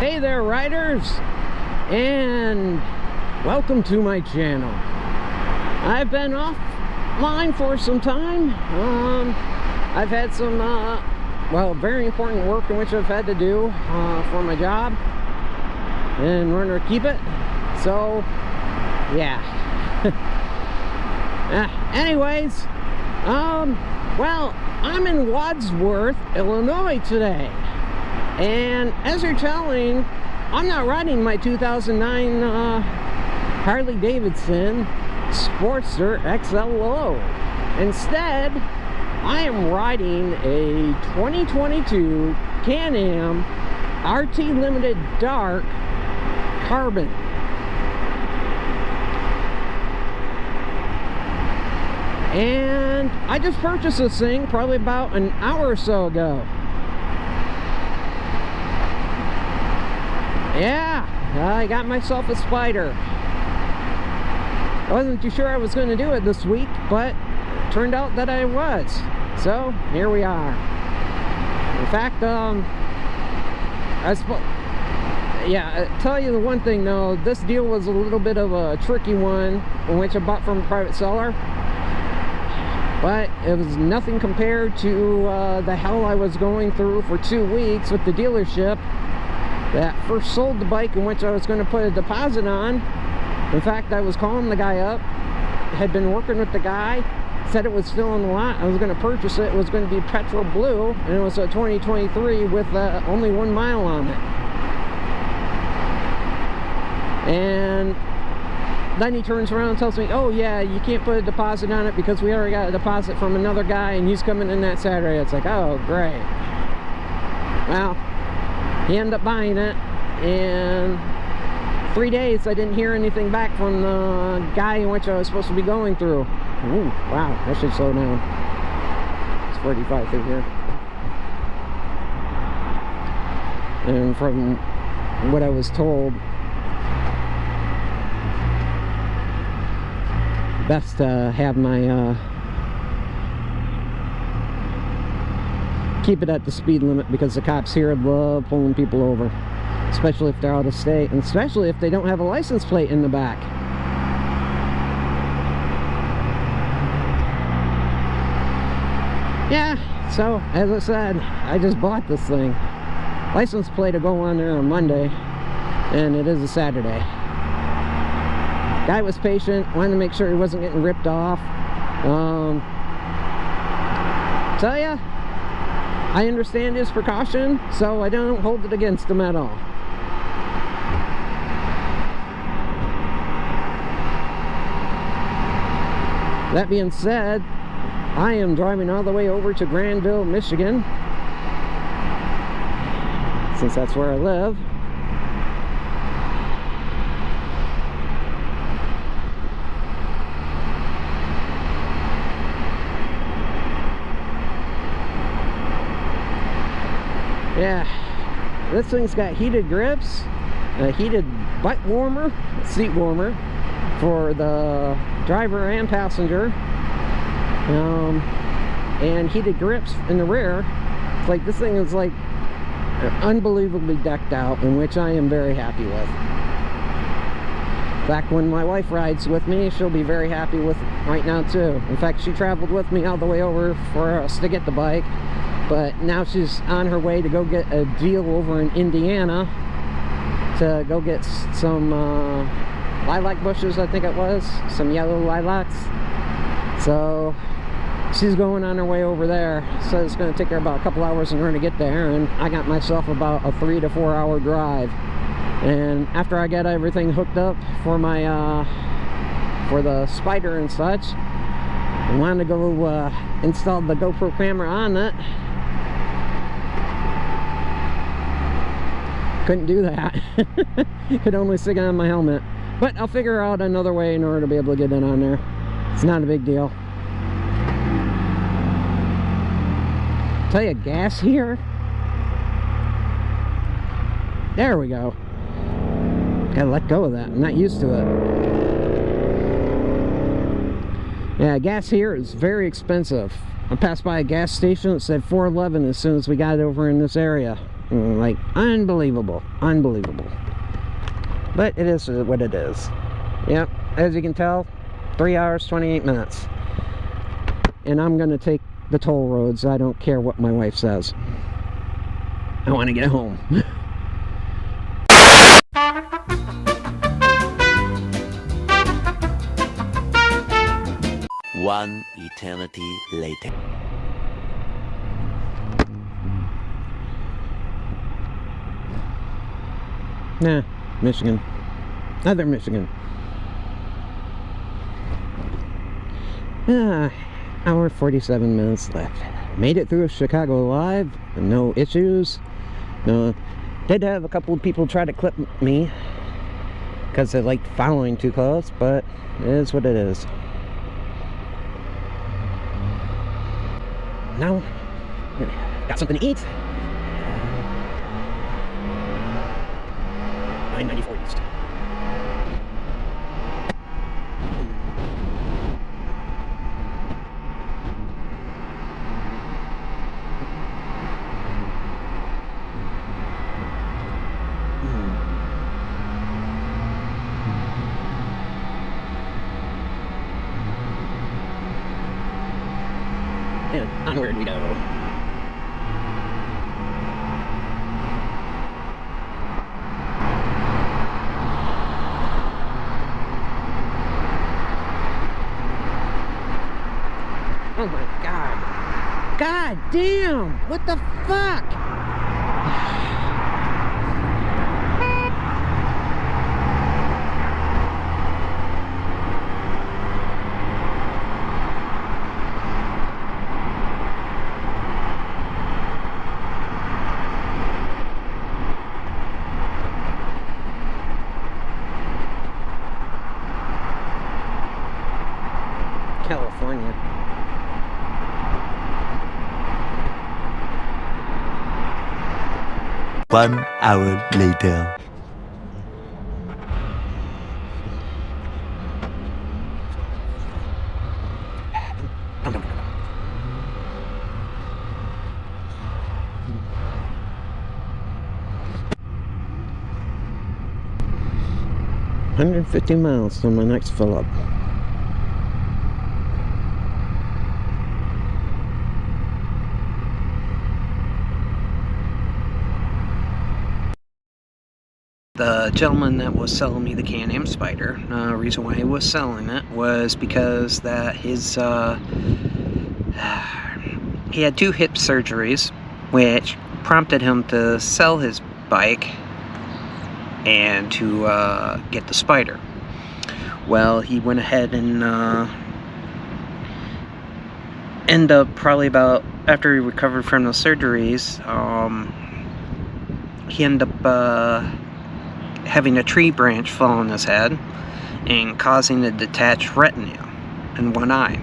Hey there, riders, and welcome to my channel. I've been offline for some time. I've had some well, very important work in which I've had to do for my job in order to keep it. So yeah. Anyways, well, I'm in Wadsworth, Illinois today, and as you're telling, I'm not riding my 2009 Harley Davidson Sportster XLO. Instead, I am riding a 2022 Can-Am RT Limited Dark Carbon. And I just purchased this thing probably about an hour or so ago. Yeah, I got myself a Spider. I wasn't too sure I was going to do it this week, but it turned out that I was. So here we are. In fact, I'll tell you the one thing though, this deal was a little bit of a tricky one, in which I bought from a private seller. But it was nothing compared to the hell I was going through for 2 weeks with the dealership that first sold the bike in which I was going to put a deposit on. In fact, I was calling the guy up, had been working with the guy, said it was still in the lot, I was going to purchase it. It was going to be petrol blue, and it was a 2023 with only 1 mile on it. And then he turns around and tells me, oh yeah, you can't put a deposit on it because we already got a deposit from another guy and he's coming in that Saturday. It's like, oh great. Well, he ended up buying it, and 3 days I didn't hear anything back from the guy in which I was supposed to be going through. Ooh, wow, I should slow down. It's 45 through here. And from what I was told, best to have my keep it at the speed limit, because the cops here love pulling people over, especially if they're out of state, and especially if they don't have a license plate in the back. Yeah, so as I said, I just bought this thing. License plate will go on there on Monday, and it is a Saturday. Guy was patient, wanted to make sure he wasn't getting ripped off. Tell ya, I understand his precaution, so I don't hold it against him at all. That being said, I am driving all the way over to Granville, Michigan, since that's where I live. Yeah, this thing's got heated grips, a heated butt warmer, seat warmer for the driver and passenger, and heated grips in the rear. It's like, this thing is like unbelievably decked out, in which I am very happy with. In fact, when my wife rides with me, she'll be very happy with it right now too. In fact, she traveled with me all the way over for us to get the bike. But now she's on her way to go get a deal over in Indiana to go get some lilac bushes, I think it was. Some yellow lilacs. So she's going on her way over there. So it's going to take her about a couple hours in order to get there. And I got myself about a 3 to 4 hour drive. And after I got everything hooked up for my for the Spider and such, I wanted to go install the GoPro camera on it. Couldn't do that. Could only stick it on my helmet. But I'll figure out another way in order to be able to get it on there. It's not a big deal. Tell you, gas here. There we go. Gotta let go of that. I'm not used to it. Yeah, gas here is very expensive. I passed by a gas station that said $4.11 as soon as we got over in this area. Like, unbelievable. Unbelievable. But it is what it is. Yep, as you can tell, 3 hours, 28 minutes. And I'm going to take the toll roads. I don't care what my wife says. I want to get home. One eternity later. Nah, Michigan. Other Michigan. Hour 47 minutes left. Made it through Chicago Live. No issues. No. Did have a couple of people try to clip me because they liked following too close, but it is what it is. Now, got something to eat. 994 East. And onward we go. Oh my God. God damn! What the fuck? California. One hour later. $150 miles till my next fill up. The gentleman that was selling me the Can-Am Spyder, reason why he was selling it was because that his he had 2 hip surgeries, which prompted him to sell his bike and to get the Spyder. Well, he went ahead and ended up probably about after he recovered from the surgeries, he ended up having a tree branch fall on his head and causing a detached retina in one eye.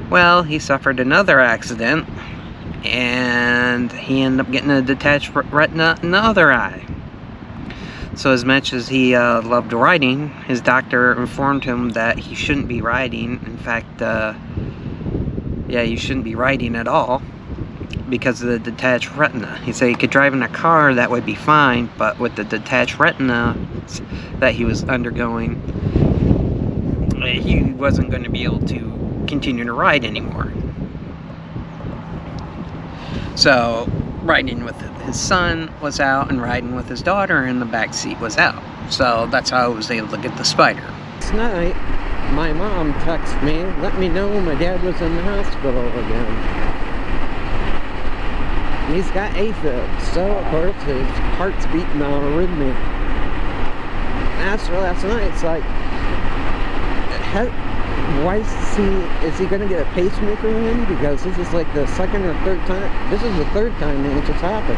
Well, he suffered another accident and he ended up getting a detached retina in the other eye. So as much as he loved riding, his doctor informed him that he shouldn't be riding. In fact, yeah, you shouldn't be riding at all because of the detached retina. He said he could drive in a car, that would be fine, but with the detached retina that he was undergoing, he wasn't going to be able to continue to ride anymore. So riding with his son was out and riding with his daughter in the back seat was out. So that's how I was able to get the Spyder. Last night, my mom texted me, let me know my dad was in the hospital again. He's got AFib, so of course his heart's beating on arrhythmia. Asked her last night, it's like, why is he going to get a pacemaker in? Because this is like the second or third time. This is the third time that it's happened.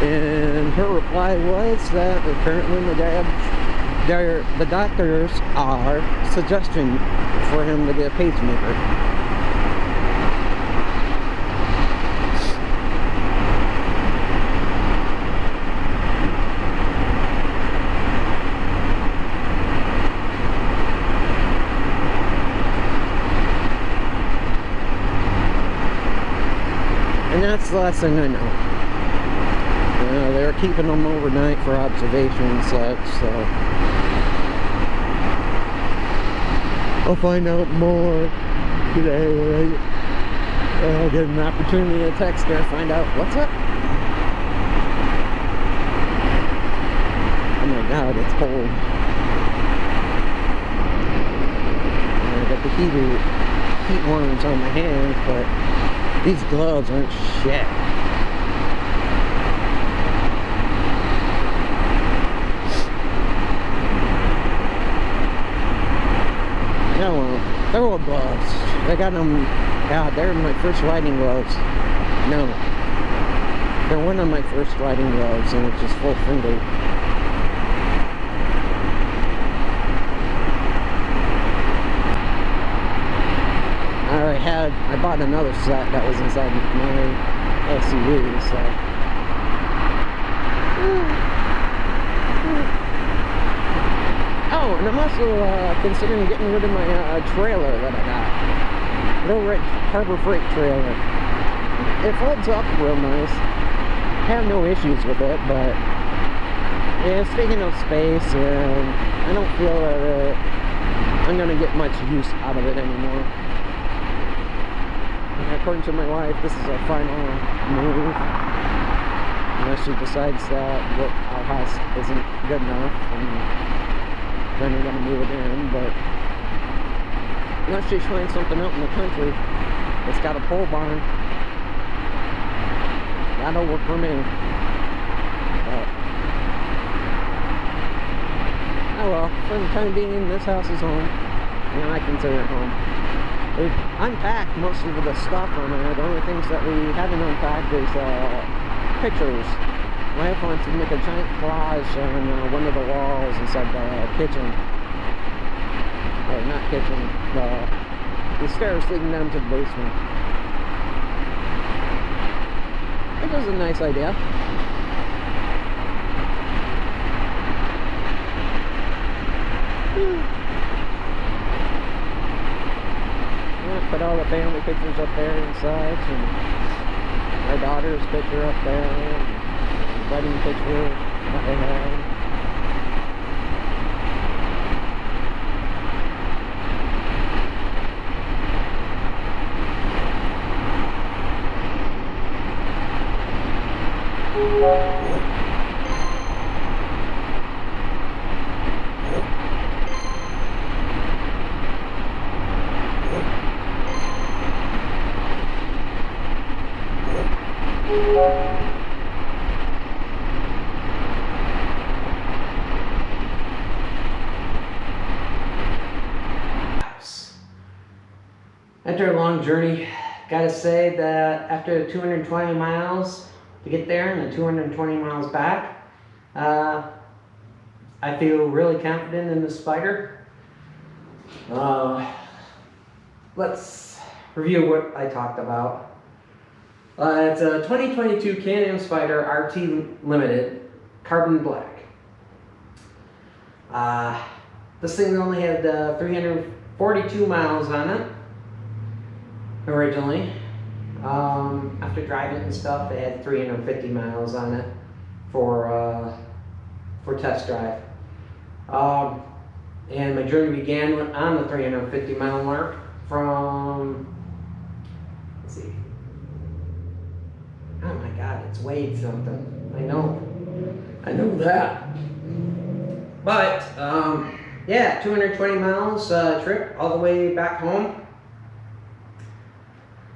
And her reply was that apparently my dad, the doctors are suggesting for him to get a pacemaker. the last thing I know. They were keeping them overnight for observation and such, so I'll find out more today. I'll get an opportunity to text her and find out what's up. Oh my god, it's cold. I got the heat warmers on my hands, but these gloves aren't shit. Yeah, well, they're old gloves. I got them, God, they're my first riding gloves. No. They're one of my first riding gloves, and it's just full fingered. I bought another set that was inside my SUV, so. Oh, and I'm also considering getting rid of my trailer that I got. Little Red Harbor Freight trailer. It folds up real nice. I have no issues with it, but it's taking up space, and I don't feel that I'm going to get much use out of it anymore. According to my wife, this is our final move. Unless she decides that our house isn't good enough, and then we're going to move it in. But unless she finds something out in the country that's got a pole barn, that'll work for me. But, oh well, for the time being, this house is home, and I consider it home. We've unpacked most of the stuff on it. The only things that we haven't unpacked is pictures. My wife wants to make a giant collage on one of the walls inside the kitchen. Or not kitchen, the stairs leading down to the basement. It was a nice idea. Put all the family pictures up there and such, and our daughter's picture up there, and the wedding picture that they had. After a long journey, gotta say that after 220 miles to get there and the 220 miles back, I feel really confident in the Spyder. Let's review what I talked about. It's a 2022 Can-Am Spyder RT Limited Carbon Black. This thing only had 342 miles on it originally. After driving and stuff, they had 350 miles on it for test drive. And my journey began on the 350 mile mark from, let's see, oh my god, it's weighed something. I know that. But yeah, 220 miles trip all the way back home.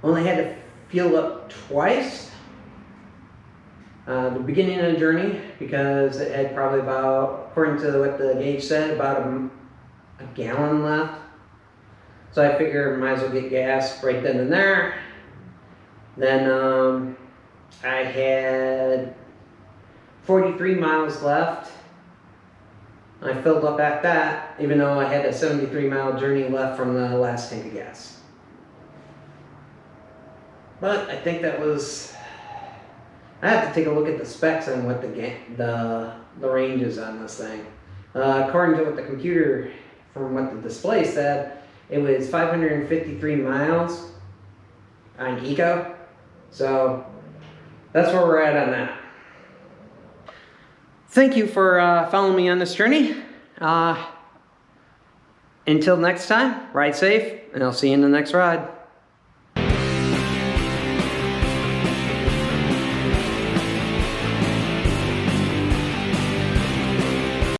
Only had to fuel up twice. The beginning of the journey, because it had probably about, according to what the gauge said, about a gallon left. So I figured might as well get gas right then and there. Then I had 43 miles left. I filled up at that, even though I had a 73 mile journey left from the last tank of gas. But I think that was, I have to take a look at the specs on what the range is on this thing. According to what the computer, from what the display said, it was 553 miles on Eco. So that's where we're at on that. Thank you for following me on this journey. Until next time, ride safe, and I'll see you in the next ride.